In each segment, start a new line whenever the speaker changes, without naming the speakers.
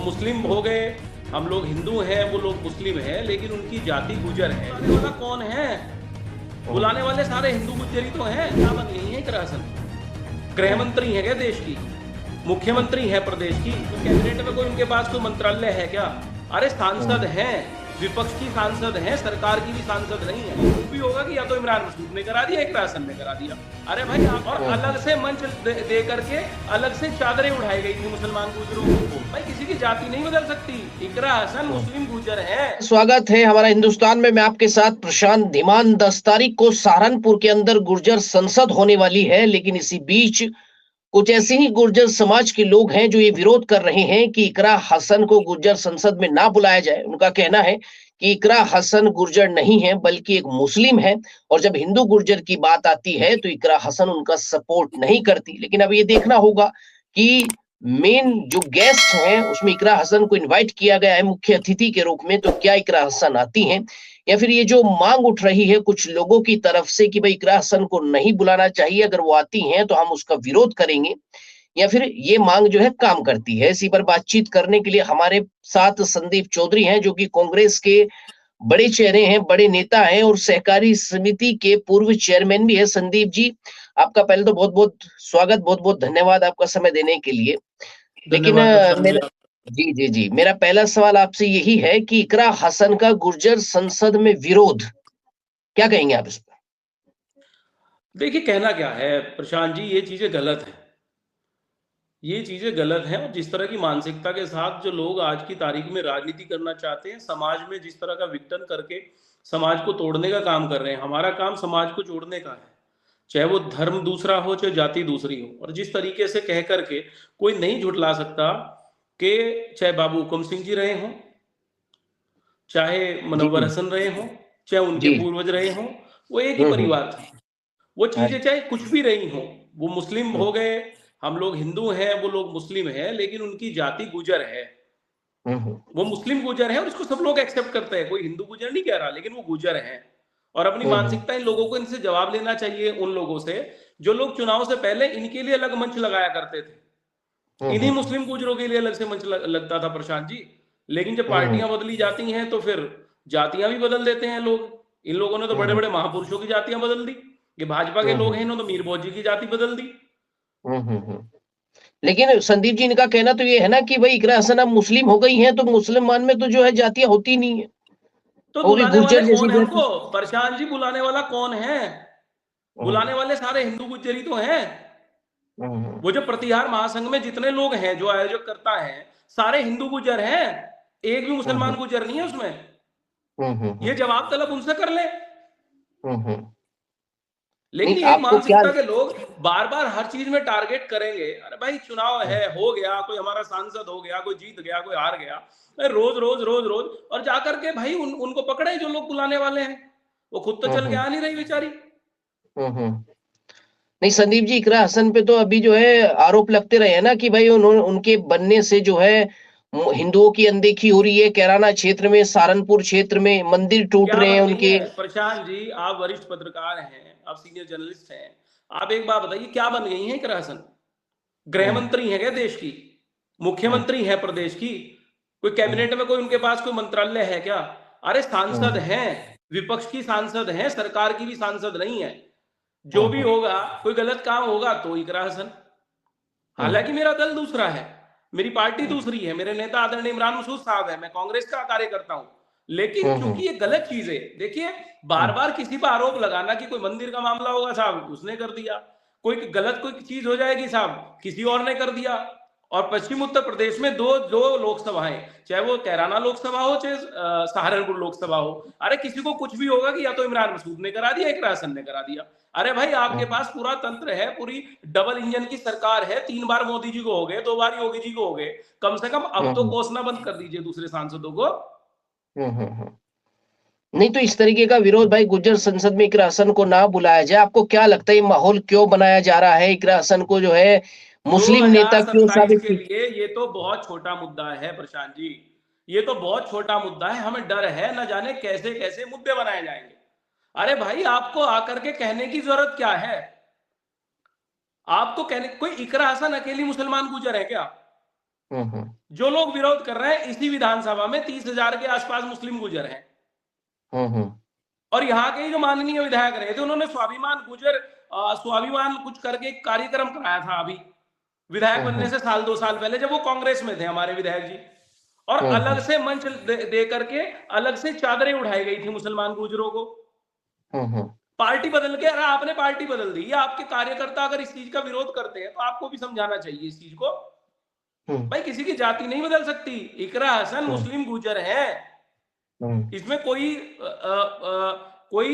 मुस्लिम हो गए, हम लोग हिंदू हैं, वो लोग मुस्लिम हैं, लेकिन उनकी जाति गुजर है। बुलाने वाला कौन है? बुलाने वाले सारे हिंदू गुजर ही तो हैं। क्या बन गई है इकरासन? गृह मंत्री है क्या देश की? मुख्यमंत्री है प्रदेश की? तो कैबिनेट में कोई उनके पास कोई मंत्रालय है क्या? अरे सांसद हैं, विपक्ष की सांसद हैं, सरकार की भी सांसद नहीं है। कुछ भी होगा कि या तो इमरान मसूद ने करा दिया, इकरासन ने करा दिया। अरे भाई आप, और अलग से मंच दे करके अलग से चादरें उठाई गई थी मुसलमान गुजरों को। भाई किसी की जाति नहीं बदल सकती। इकरा हसन मुस्लिम गुजर है।
स्वागत है हमारा हिंदुस्तान में। मैं आपके साथ प्रशांत धीमान। 10 तारीख को सहारनपुर के अंदर गुर्जर संसद होने वाली है, लेकिन इसी बीच कुछ ऐसे ही गुर्जर समाज के लोग हैं जो ये विरोध कर रहे हैं कि इकरा हसन को गुर्जर संसद में ना बुलाया जाए। उनका कहना है कि इकरा हसन गुर्जर नहीं है बल्कि एक मुस्लिम है, और जब हिंदू गुर्जर की बात आती है तो इकरा हसन उनका सपोर्ट नहीं करती। लेकिन अब ये देखना होगा कि मेन जो गेस्ट हैं उसमें इकरा हसन को इनवाइट किया गया है मुख्य अतिथि के रूप में, तो क्या इकरा हसन आती हैं, या फिर ये जो मांग उठ रही है कुछ लोगों की तरफ से कि भाई इकरा हसन को नहीं बुलाना चाहिए, अगर वो आती हैं तो हम उसका विरोध करेंगे, या फिर ये मांग जो है काम करती है। इसी पर बातचीत करने के लिए हमारे साथ संदीप चौधरी हैं, जो कि कांग्रेस के बड़े चेहरे हैं, बड़े नेता हैं और सहकारी समिति के पूर्व चेयरमैन भी है। संदीप जी, आपका पहले तो बहुत बहुत स्वागत, बहुत बहुत धन्यवाद आपका समय देने के लिए। लेकिन
धन्यवाद प्रशांत जी।
मेरा जी जी जी मेरा पहला सवाल आपसे यही है कि इकरा हसन का गुर्जर संसद में विरोध, क्या कहेंगे आप इस पर?
देखिए कहना क्या है प्रशांत जी, ये चीजें गलत है। ये चीजें गलत हैं, और जिस तरह की मानसिकता के साथ जो लोग आज की तारीख में राजनीति करना चाहते हैं, समाज में जिस तरह का विघटन करके समाज को तोड़ने का काम कर रहे हैं। हमारा काम समाज को जोड़ने का है, चाहे वो धर्म दूसरा हो, चाहे जाति दूसरी हो। और जिस तरीके से कह करके कोई नहीं झुठला सकता कि चाहे बाबू हुकुम सिंह जी रहे हों, चाहे
जी
मुनव्वर हसन रहे हों, चाहे उनके
जी।
पूर्वज रहे हों, वो एक ही परिवार था। वो
हाँ
चीजें
जी।
चाहे कुछ भी रही हों, वो मुस्लिम
हम्म,
हो गए, हम लोग हिंदू हैं, वो लोग मुस्लिम हैं, लेकिन उनकी जाति गुजर है।
हम्म,
वो मुस्लिम गुजर है और इसको सब लोग एक्सेप्ट करते हैं। कोई हिंदू गुजर नहीं कह रहा, लेकिन वो गुजर है। और अपनी
हम्म,
मानसिकता इन लोगों को, इनसे जवाब लेना चाहिए उन लोगों से जो लोग चुनाव से पहले इनके लिए अलग मंच लगाया करते थे। इन्हीं
हम्म,
मुस्लिम गुजरों के लिए अलग से मंच लगता था प्रशांत जी। लेकिन जब
हम्म,
पार्टियां बदली जाती हैं तो फिर जातियां भी बदल देते हैं लोग। इन लोगों ने तो बड़े
हम्म,
बड़े महापुरुषों की जातियां बदल दी। ये भाजपा के लोग हैं, इन्होंने तो मीर भोज जी की जाति बदल दी।
हम्म। लेकिन संदीप जी, इनका कहना तो ये है ना कि भाई इकरा हसन अब मुस्लिम हो गई हैं तो मुसलमान में तो जो है जातियां होती नहीं है,
तो
वो भी
बुलाने वाले
गुर्जर जैसी
कौन है
जाति।
उनको? प्रशांत जी, बुलाने वाला कौन है?
हम्म,
बुलाने वाले सारे हिंदू गुज्जर ही तो हैं।
हम्म,
वो जो प्रतिहार महासंघ में जितने लोग हैं, जो आयोजक करता है, सारे हिंदू गुज्जर हैं। एक भी मुसलमान
हम्म,
गुज्जर नहीं है उसमें।
हम्म,
ये जवाब तलब उनसे कर ले।
हम्म। नहीं,
लेकिन यही
आपको क्या?
मानसिकता के लोग बार बार हर चीज में टारगेट करेंगे। अरे भाई चुनाव है, हो गया, कोई हमारा सांसद हो गया, कोई जीत गया, कोई हार गया, रोज रोज रोज रोज। और जाकर के भाई उनको पकड़े जो लोग बुलाने वाले हैं। वो खुद तो चल के
हम्म,
आ नहीं रही बेचारी।
हम्म। नहीं संदीप जी, इकरा हसन पे तो अभी जो है आरोप लगते रहे हैं ना कि भाई उन्होंने उनके बनने से जो है हिंदुओं की अनदेखी हो रही है। कैराना क्षेत्र में, सहारनपुर क्षेत्र में मंदिर टूट
क्या
रहे हैं
बन गई
उनके।
है प्रशांत जी? आप वरिष्ठ पत्रकार हैं, आप सीनियर जर्नलिस्ट हैं। आप एक बात बताइए, क्या बन गई है इकरा हसन? गृह
हम्म,
मंत्री है क्या देश की?
हम्म,
मुख्यमंत्री है प्रदेश की? कोई
हम्म,
कैबिनेट में कोई उनके पास कोई मंत्रालय है क्या? अरे सांसद
हम्म,
हैं, विपक्ष की सांसद हैं, सरकार की भी सांसद नहीं है। जो भी
हम्म,
होगा, कोई गलत काम होगा तो इकरा हसन।
हम्म,
हालांकि मेरा दल दूसरा है, मेरी पार्टी
हम्म,
दूसरी है, मेरे नेता आदरणीय इमरान मसूद साहब है, मैं कांग्रेस का कार्यकर्ता हूं। लेकिन
हम्म,
चूंकि ये गलत चीज है, देखिए, बार बार किसी पर आरोप लगाना कि कोई मंदिर का मामला होगा साहब उसने कर दिया, कोई गलत कोई चीज हो जाएगी साहब किसी और ने कर दिया। और पश्चिम उत्तर प्रदेश में दो दो लोकसभाएं, चाहे वो कैराना लोकसभा हो, चाहे सहारनपुर लोकसभा हो। अरे किसी को कुछ भी होगा कि या तो इमरान मसूद ने करा दिया, इकरा हसन ने करा दिया। अरे भाई आपके
हम्म,
पास पूरा तंत्र है, पूरी डबल इंजन की सरकार है। 3 बार मोदी जी को हो गए, 2 बार योगी जी को हो गए। कम से कम अब तो
हम्म,
कोसना बंद कर दीजिए दूसरे सांसदों को।
हम्म। नहीं तो इस तरीके का विरोध भाई गुर्जर संसद में इकरा हसन को ना बुलाया जाए, आपको क्या लगता है ये माहौल क्यों बनाया जा रहा है? इकरा हसन को जो है मुस्लिम नेता क्यों
2027
साबित
के लिए ये तो बहुत छोटा मुद्दा है प्रशांत जी। ये तो बहुत छोटा मुद्दा है। हमें डर है, न जाने कैसे कैसे मुद्दे बनाए जाएंगे। अरे भाई आपको आकर के कहने की जरूरत क्या है? आपको कहने, कोई इकरा हसन अकेली मुसलमान गुजर है क्या? जो लोग विरोध कर रहे हैं, इसी विधानसभा में 30,000 के आसपास मुस्लिम गुर्जर हैं। और यहाँ के ही जो माननीय विधायक रहे थे, उन्होंने स्वाभिमान कुछ करके एक कार्यक्रम कराया था अभी विधायक बनने से साल 2 साल पहले, जब वो कांग्रेस में थे हमारे विधायक जी, और अलग से मंच दे करके अलग से चादरें उठाई गई थी मुसलमान गुर्जरों को। पार्टी बदल के, अरे आपने पार्टी बदल दी, आपके कार्यकर्ता अगर इस चीज का विरोध करते हैं तो आपको भी समझाना चाहिए इस चीज को। भाई किसी की जाति नहीं बदल सकती। इकरा हसन मुस्लिम गुर्जर है, इसमें कोई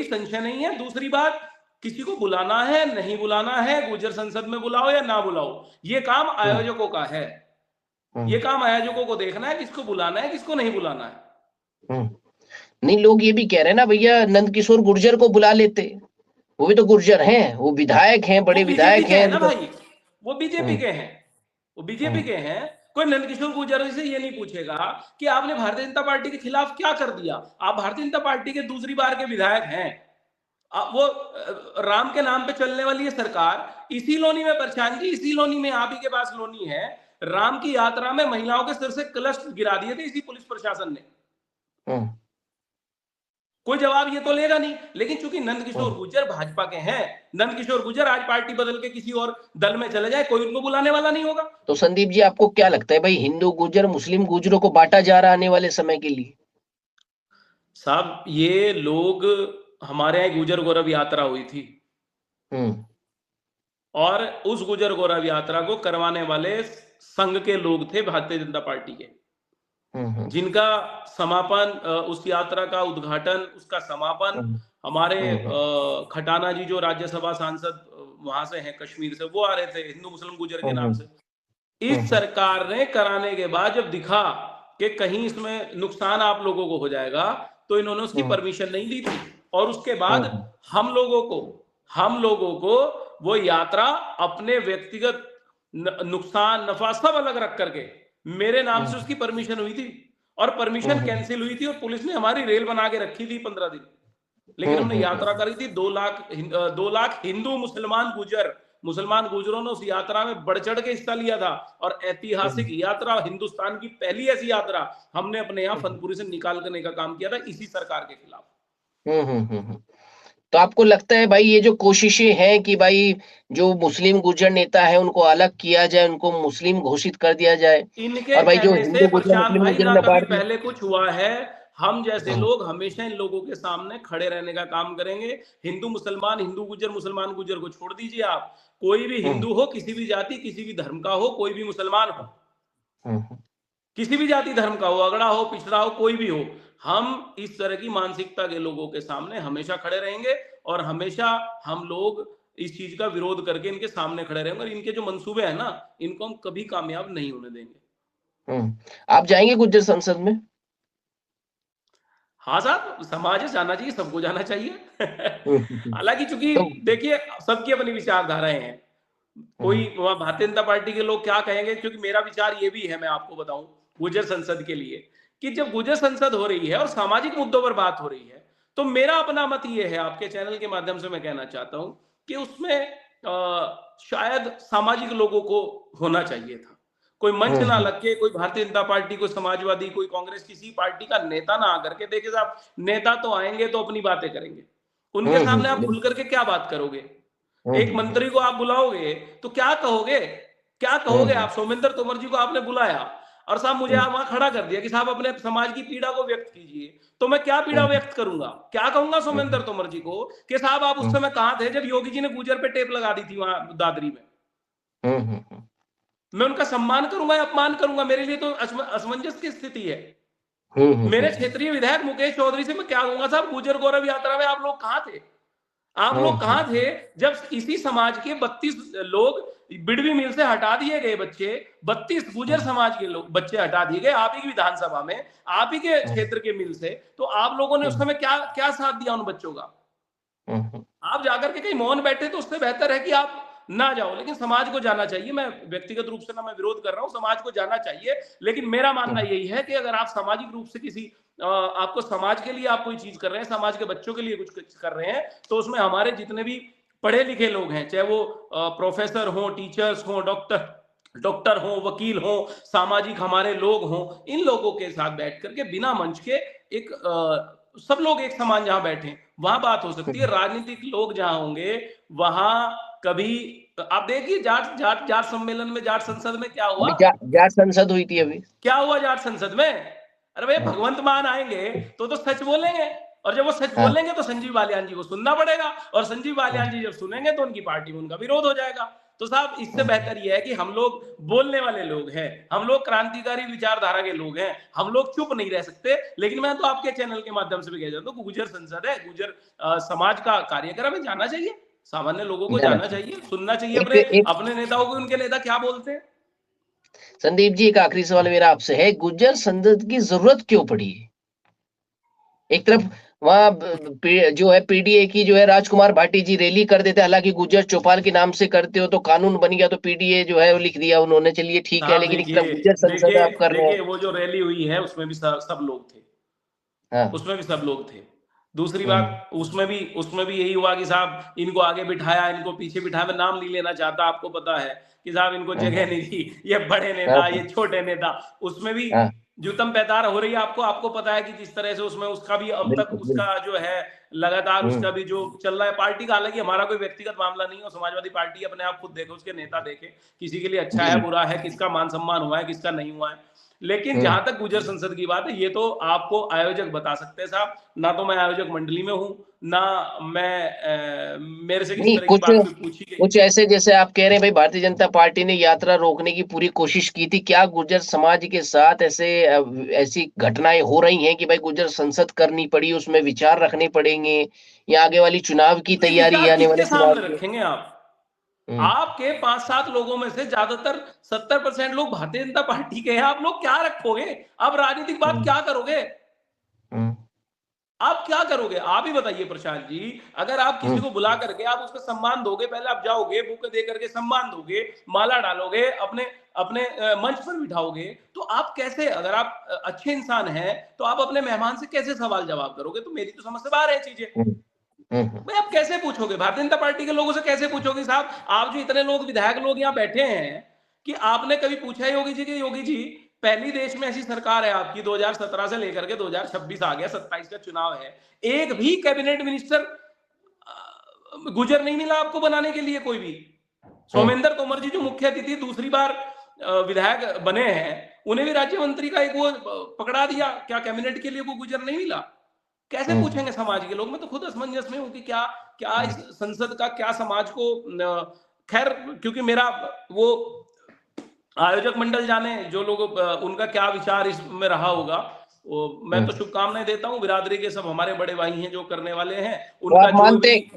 संशय नहीं है। दूसरी बात, किसी को बुलाना है नहीं बुलाना है, गुर्जर संसद में बुलाओ या ना बुलाओ, ये काम आयोजकों का है। ये काम आयोजकों को देखना है किसको बुलाना है किसको नहीं बुलाना है।
नहीं, लोग ये भी कह रहे हैं ना भैया, नंदकिशोर गुर्जर को बुला लेते, वो भी तो गुर्जर हैं, वो विधायक हैं, बड़े विधायक हैं
ना भाई, वो बीजेपी के हैं, वो बीजेपी के हैं। कोई नंदकिशोर गुर्जर से ये नहीं पूछेगा कि आपने भारतीय जनता पार्टी के खिलाफ क्या कर दिया। आप भारतीय जनता पार्टी के दूसरी बार के विधायक हैं। वो राम के नाम पे चलने वाली है सरकार, इसी लोनी में प्रशांत जी, इसी लोनी में आप ही के पास लोनी है, राम की यात्रा में महिलाओं के सिर से कलश गिरा दिए थे इसी पुलिस प्रशासन ने। कोई जवाब ये तो लेगा नहीं। लेकिन चूंकि नंदकिशोर गुर्जर भाजपा के हैं, नंदकिशोर गुर्जर आज पार्टी बदल के किसी और दल में चले जाए, कोई उनको बुलाने वाला नहीं होगा।
तो संदीप जी, आपको क्या लगता है भाई, हिंदू गुर्जर मुस्लिम गुर्जरों को बांटा जा रहा आने वाले समय के लिए?
साहब, ये लोग, हमारे यहाँ गुर्जर गौरव यात्रा हुई थी और उस गुर्जर गौरव यात्रा को करवाने वाले संघ के लोग थे भारतीय जनता पार्टी के, जिनका समापन, उस यात्रा का उद्घाटन, उसका समापन हमारे खटाना जी जो राज्यसभा सांसद वहां से हैं कश्मीर से, वो आ रहे थे हिंदू मुस्लिम गुर्जर के नाम से। इस सरकार ने कराने के बाद जब दिखा कि कहीं इसमें नुकसान आप लोगों को हो जाएगा, तो इन्होंने उसकी परमिशन नहीं दी थी। और उसके बाद हम लोगों को वो यात्रा अपने व्यक्तिगत नुकसान नफा सब अलग रख करके मेरे नाम से उसकी परमिशन हुई थी, और परमिशन कैंसिल हुई थी, और पुलिस ने हमारी रेल बना के रखी थी 15 दिन। लेकिन हमने यात्रा करी थी 2 लाख हिंदू मुसलमान गुर्जरों ने उस यात्रा में बढ़ चढ़ के हिस्सा लिया था। और ऐतिहासिक यात्रा, हिंदुस्तान की पहली ऐसी यात्रा हमने अपने यहाँ फनपुरी से निकाल करने का काम किया था इसी सरकार के खिलाफ।
तो आपको लगता है भाई, ये जो कोशिशें हैं कि भाई जो मुस्लिम गुर्जर नेता है उनको अलग किया जाए, उनको मुस्लिम घोषित कर दिया जाए,
इनके
और भाई जो
कहने
हिंदू
से
गुर्जर
प्रशांत
मुस्लिम
भाई
गुर्जर
ना
में
कभी
बांट
पहले कुछ हुआ है। हम जैसे लोग हमेशा इन लोगों के सामने खड़े रहने का काम करेंगे। हिंदू मुसलमान, हिंदू गुर्जर मुसलमान गुर्जर को छोड़ दीजिए, आप कोई भी हिंदू हो, किसी भी जाति किसी भी धर्म का हो, कोई भी मुसलमान हो, किसी भी जाति धर्म का हो, अगड़ा हो पिछड़ा हो, कोई भी हो, हम इस तरह की मानसिकता के लोगों के सामने हमेशा खड़े रहेंगे, और हमेशा हम लोग इस चीज का विरोध करके इनके सामने खड़े रहेंगे। और इनके जो मंसूबे हैं ना, इनको हम कभी कामयाब नहीं होने देंगे।
आप जाएंगे गुर्जर संसद में?
हाँ साहब, समाज जाना चाहिए, सबको जाना चाहिए। हालांकि चूंकि देखिए, सबकी अपनी विचारधाराएं हैं। कोई भारतीय जनता पार्टी के लोग क्या कहेंगे, क्योंकि मेरा विचार ये भी है, मैं आपको बताऊं गुर्जर संसद के लिए, कि जब गुर्जर संसद हो रही है और सामाजिक मुद्दों पर बात हो रही है, तो मेरा अपना मत ये है, आपके चैनल के माध्यम से मैं कहना चाहता हूं कि उसमें शायद सामाजिक लोगों को होना चाहिए था। कोई मंच ना लग के, कोई भारतीय जनता पार्टी, कोई समाजवादी, कोई कांग्रेस, किसी पार्टी का नेता ना आकर के, देखिए साहब, नेता तो आएंगे तो अपनी बातें करेंगे, उनके सामने आप खुल करके क्या बात करोगे? एक मंत्री को आप बुलाओगे तो क्या कहोगे आप? सोमेंद्र तोमर जी को आपने बुलाया और साहब मुझे आप वहां खड़ा कर दिया कि साहब अपने समाज की पीड़ा को व्यक्त कीजिए, तो मैं क्या पीड़ा व्यक्त करूंगा? क्या कहूंगा सोमेंद्र तोमर जी को कि साहब आप उस समय कहां थे जब योगी जी ने गुर्जर पे टेप लगा दी थी वहां दादरी में? मैं उनका सम्मान करूंगा या अपमान करूंगा? मेरे लिए तो असमंजस की स्थिति है। मेरे क्षेत्रीय विधायक मुकेश चौधरी से मैं क्या कहूंगा, साहब गुर्जर गौरव यात्रा में आप लोग कहां थे? आप लोग कहां थे जब इसी समाज के 32 लोग बिडवी मिल से हटा दिए गए, बच्चे 32 गुर्जर समाज के लोग बच्चे हटा दिए गए आप ही की विधानसभा में, आप ही के क्षेत्र के मिल से, तो आप लोगों ने उस समय क्या साथ दिया उन बच्चों का? आप जाकर के कहीं मौन बैठे तो उससे बेहतर है कि आप ना जाओ। लेकिन समाज को जाना चाहिए। मैं व्यक्तिगत रूप से ना मैं विरोध कर रहा हूं, समाज को जाना चाहिए। लेकिन मेरा मानना यही है कि अगर आप सामाजिक रूप से किसी आपको समाज के लिए आप कोई चीज कर रहे हैं, समाज के बच्चों के लिए कुछ कर रहे हैं, तो उसमें हमारे जितने भी पढ़े लिखे लोग हैं, चाहे वो प्रोफेसर हो, टीचर्स हो, डॉक्टर डॉक्टर हो, वकील हो, सामाजिक हमारे लोग हों, इन लोगों के साथ बैठ करके बिना मंच के एक सब लोग एक समान जहां बैठे वहां बात हो सकती है। राजनीतिक लोग जहां होंगे वहां कभी आप देखिए जाट जाट जाट सम्मेलन में, जाट संसद में क्या हुआ?
अभी जाट संसद हुई थी अभी।
क्या हुआ जाट संसद में? अरे भाई
हाँ,
भगवंत मान आएंगे तो सच बोलेंगे, और जब वो सच
हाँ,
बोलेंगे तो संजीव बालियान जी को सुनना पड़ेगा, और संजीव
हाँ,
बालियान जी जब सुनेंगे तो उनकी पार्टी में उनका विरोध हो जाएगा। तो साहब इससे
हाँ,
बेहतर यह है कि हम लोग बोलने वाले लोग हैं, हम लोग क्रांतिकारी विचारधारा के लोग हैं, हम लोग चुप नहीं रह सकते। लेकिन मैं तो आपके चैनल के माध्यम से भी कह जाता हूँ, गुर्जर संसद है, गुर्जर समाज का कार्यक्रम है, जाना चाहिए, सामान्य लोगों को
जाना
जाना
चाहिए।
चाहिए, सुनना चाहिए
एक
अपने
एक
अपने नेताओं को, उनके नेता क्या बोलते हैं।
संदीप जी, एक आखिरी सवाल मेरा आपसे है, गुर्जर संसद की जरूरत क्यों पड़ी? एक तरफ वहां जो है पीडीए की जो है राजकुमार भाटी जी रैली कर देते, हालांकि गुर्जर चौपाल के नाम से करते हो तो कानून बन गया, तो पीडीए जो है वो लिख दिया उन्होंने, चलिए ठीक है,
साहब
लेकिन एक तरफ
देखिए,
गुर्जर संसद
देखिए,
आप कर रहे हैं।
देखिए, वो जो रैली हुई है उसमें भी सब लोग थे,
हाँ।
उसमें भी सब लोग थे। दूसरी
हम्म।
बात, उसमें भी यही हुआ कि साहब इनको आगे बिठाया, इनको पीछे बिठाया। मैं नाम नहीं लेना चाहता, आपको पता है कि साहब इनको जगह
हाँ,
नहीं दी, ये बड़े
हाँ,
नेता, ये छोटे नेता। उसमें भी
हाँ,
जूतम पैदार हो रही है। आपको पता है कि जिस तरह से उसमें उसका भी अब तक
बिल्कुल
उसका
बिल्कुल।
जो है लगातार
हम्म।
उसका भी जो चल रहा है पार्टी का। हालांकि हमारा कोई व्यक्तिगत मामला नहीं है, समाजवादी पार्टी अपने आप खुद देखे, उसके नेता देखे, किसी के लिए अच्छा है
जी।
बुरा है, किसका मान सम्मान हुआ है, किसका नहीं हुआ है। लेकिन
हम्म।
जहां तक गुर्जर संसद की बात है, ये तो आपको आयोजक बता सकते हैं साहब। ना तो मैं आयोजक मंडली में हूं, ना मेरे से किसी
नहीं,
तरह की
कुछ
बात कोई पूछी गई।
कुछ ऐसे जैसे आप कह रहे हैं भाई भारतीय जनता पार्टी ने यात्रा रोकने की पूरी कोशिश की थी, क्या गुर्जर समाज के साथ ऐसे ऐसी घटनाएं हो रही हैं कि भाई गुर्जर संसद करनी पड़ी, उसमें विचार रखने पड़ेंगे, या आगे वाली चुनाव की
नहीं,
तैयारी,
विचार
आने वाले
किसके
चुनाव
सामने
की?
रखेंगे आप?
हम्म।
आपके 5-7 लोगों में से ज्यादातर 70% लोग भारतीय जनता पार्टी के हैं। आप लोग क्या रखोगे? आप राजनीतिक बात
हम्म।
क्या करोगे?
हम्म।
आप क्या करोगे? आप ही बताइए प्रशांत जी। अगर आप किसी
हम्म।
को बुला करके आप उसका सम्मान दोगे, पहले आप जाओगे, बुक दे करके सम्मान दोगे, माला डालोगे, अपने अपने मंच पर बिठाओगे, तो आप कैसे, अगर आप अच्छे इंसान हैं तो आप अपने मेहमान से कैसे सवाल जवाब करोगे? तो मेरी तो समझ से बाहर है चीजें।
हम्म। हम्म।
भाई आप कैसे पूछोगे? भारतीय जनता पार्टी के लोगों से कैसे पूछोगे साहब? आप जो इतने लोग, विधायक लोग यहाँ बैठे हैं, कि आपने कभी पूछा है योगी जी कि योगी जी, पहली देश में ऐसी सरकार है आपकी, 2017 से लेकर के 2026 आ गया, 27 का चुनाव है, एक भी कैबिनेट मिनिस्टर गुजर नहीं मिला आपको बनाने के लिए कोई भी।
हम्म।
सोमेंद्र तोमर जी जो मुख्य अतिथि दूसरी बार विधायक बने हैं, उन्हें भी राज्य मंत्री का एक वो पकड़ा दिया, क्या कैबिनेट के लिए वो गुजर नहीं मिला? कैसे
हम्म।
पूछेंगे समाज के लोग? मैं तो खुद असमंजस में हूं कि क्या क्या इस संसद का क्या समाज को खैर, क्योंकि मेरा वो आयोजक मंडल जाने, जो लोग उनका क्या विचार इसमें रहा होगा, वो मैं तो
हम्म।
शुभकामनाएं देता हूं। बिरादरी के सब हमारे बड़े भाई हैं जो करने वाले हैं,
तो
उनका
आप
जो
मानते,
भी।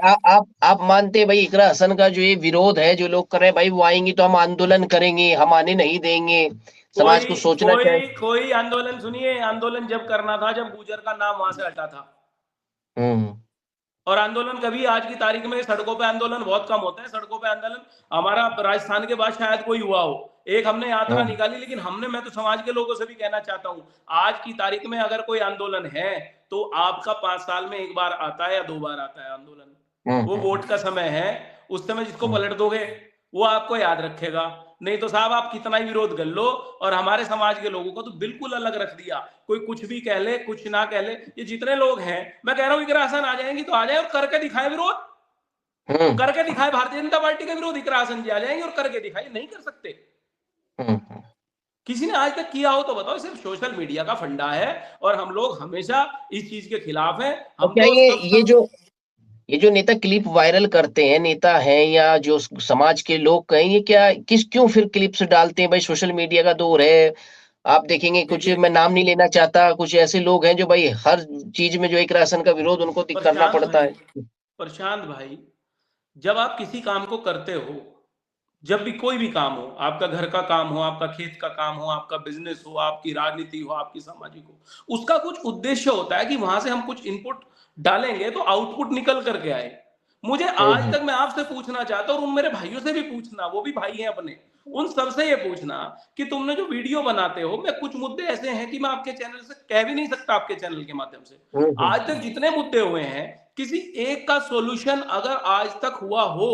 आप मानते भाई इकरा हसन का जो ये विरोध है जो लोग कर रहे हैं, भाई वो आएंगी तो हम आंदोलन करेंगे, हम आने नहीं देंगे, समाज
कोई
को सोचना
कोई
चाहिए?
कोई आंदोलन, सुनिए, आंदोलन जब करना था जब गुजर का नाम वहां से हटा था।
हम्म।
और आंदोलन कभी आज की तारीख में सड़कों पे आंदोलन बहुत कम होता है। सड़कों पे आंदोलन हमारा राजस्थान के बाद शायद कोई हुआ हो, एक हमने यात्रा
हम्म।
निकाली, लेकिन हमने, मैं तो समाज के लोगों से भी कहना चाहता हूं, आज की तारीख में अगर कोई आंदोलन है तो आपका 5 साल में एक बार आता है या 2 बार आता है आंदोलन। वो
हम्म।
वोट का समय है, उस समय जिसको
हम्म।
पलट दोगे वो आपको याद रखेगा। नहीं तो साहब आप कितना ही विरोध कर लो, और हमारे समाज के लोगों को तो बिल्कुल अलग रख दिया। कोई कुछ भी कह ले, कुछ ना कह ले, ये जितने लोग हैं, मैं कह रहा हूं इकरा हसन आ जाएंगी तो आ जाए और करके दिखाए विरोध,
हम्म।
करके दिखाए भारतीय जनता पार्टी का विरोध। इकरा हसन जी आ जाएंगे और करके दिखाए, नहीं कर सकते।
हम्म।
किसी ने आज तक किया हो तो बताओ? सिर्फ सोशल मीडिया का फंडा है, और हम लोग हमेशा इस चीज के खिलाफ हैं।
और
हम
क्या
तो
ये
सब
ये
सब
जो ये जो नेता क्लिप वायरल करते हैं, नेता हैं या जो समाज के लोग कहें, ये क्या क्यों फिर क्लिप्स डालते हैं भाई? सोशल मीडिया का दौर है, आप देखेंगे कुछ,
देखिए
मैं नाम नहीं लेना चाहता, कुछ ऐसे लोग हैं जो भाई हर चीज में जो एक राशन का विरोध उनको करना
प्रशांत
पड़ता
भाई,
है।
प्रशांत भाई, जब आप किसी काम को करते हो, जब भी कोई भी काम हो, आपका घर का काम हो, आपका खेत का काम हो, आपका बिजनेस हो, आपकी राजनीति हो, आपकी सामाजिक हो, उसका कुछ उद्देश्य होता है कि वहां से हम कुछ इनपुट डालेंगे तो आउटपुट निकल करके आए। मुझे आज
हम्म।
तक, मैं आपसे पूछना चाहता हूं और उन मेरे भाइयों से भी पूछना, वो भी भाई हैं अपने, उन सबसे ये पूछना कि तुमने जो वीडियो बनाते हो, मैं कुछ मुद्दे ऐसे हैं कि मैं आपके चैनल से कह भी नहीं सकता, आपके चैनल के माध्यम से आज तक जितने मुद्दे हुए हैं, किसी एक का सॉल्यूशन अगर आज तक हुआ हो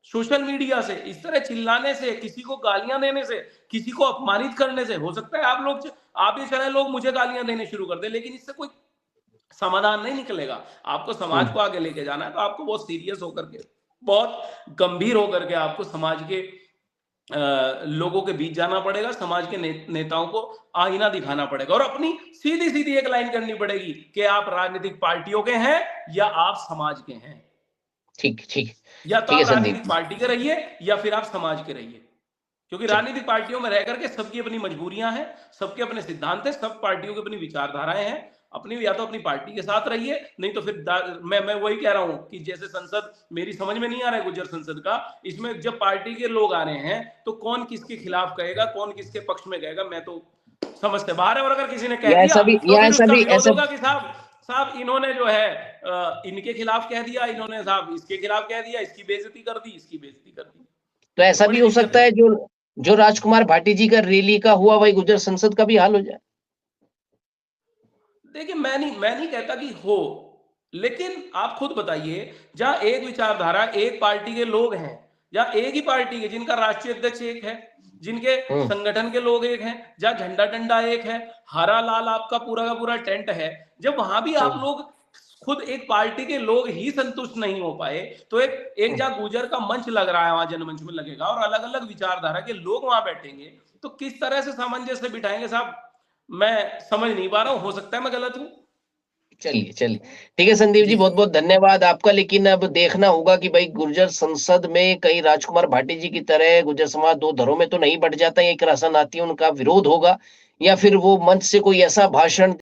सोशल मीडिया से इस तरह चिल्लाने से, किसी को गालियां देने से, किसी को अपमानित करने से हो सकता है आप ये चाहे लोग मुझे गालियां देने शुरू कर दे, लेकिन इससे कोई समाधान नहीं निकलेगा। आपको समाज को आगे लेके जाना है तो आपको बहुत सीरियस होकर के, बहुत गंभीर होकर के आपको समाज के लोगों के बीच जाना पड़ेगा, समाज के नेताओं को आईना दिखाना पड़ेगा और अपनी सीधी सीधी एक लाइन करनी पड़ेगी कि आप राजनीतिक पार्टियों के हैं या आप समाज के हैं।
ठीक ठीक
या तो
ठीक है
आप
संदीप।
राजनीतिक पार्टी के रहिए या फिर आप समाज के रहिए, क्योंकि राजनीतिक पार्टियों में रह करके सबकी अपनी मजबूरियां हैं, सबके अपने सिद्धांत हैं, सब पार्टियों की अपनी विचारधाराएं हैं। अपनी या तो अपनी पार्टी के साथ रहिए, नहीं तो फिर मैं वही कह रहा हूं कि जैसे संसद मेरी समझ में नहीं आ रहा है गुर्जर संसद का, इसमें जब पार्टी के लोग आ रहे हैं तो कौन किसके खिलाफ कहेगा, कौन किसके पक्ष में कहेगा, मैं तो समझ से बाहर है। और अगर किसी ने कह दिया तो फिर उसका विरोध होगा कि साहब इन्होंने जो है इनके खिलाफ कह दिया, इन्होंने साहब इसके खिलाफ कह दिया, इसकी बेइज्जती कर दी, इसकी बेइज्जती कर दी।
तो ऐसा भी हो सकता है जो राजकुमार भाटी जी का रैली का हुआ वही गुर्जर संसद का भी हाल हो जाए।
देखिए मैं नहीं कहता कि हो, लेकिन आप खुद बताइए, जहां एक विचारधारा एक पार्टी के लोग हैं, जहां एक ही पार्टी के जिनका राष्ट्रीय अध्यक्ष एक है, जिनके संगठन के लोग एक हैं, जहां झंडा डंडा एक है, हरा लाल आपका पूरा का पूरा टेंट है, जब वहां भी आप लोग खुद एक पार्टी के लोग ही संतुष्ट नहीं हो पाए, तो एक जहां गुर्जर का मंच लग रहा है वहां जनमंच में लगेगा और अलग अलग विचारधारा के लोग वहां बैठेंगे, तो किस तरह से सामंजस्य बिठाएंगे साहब, मैं समझ नहीं पा रहा हूं। हो सकता है मैं गलत हूं।
चलिए चलिए ठीक है संदीप जी, बहुत बहुत धन्यवाद आपका। लेकिन अब देखना होगा कि भाई गुर्जर संसद में कहीं राजकुमार भाटी जी की तरह गुर्जर समाज दो धड़ों में तो नहीं बट जाता है, एक राशन आती है उनका विरोध होगा या फिर वो मंच से कोई ऐसा भाषण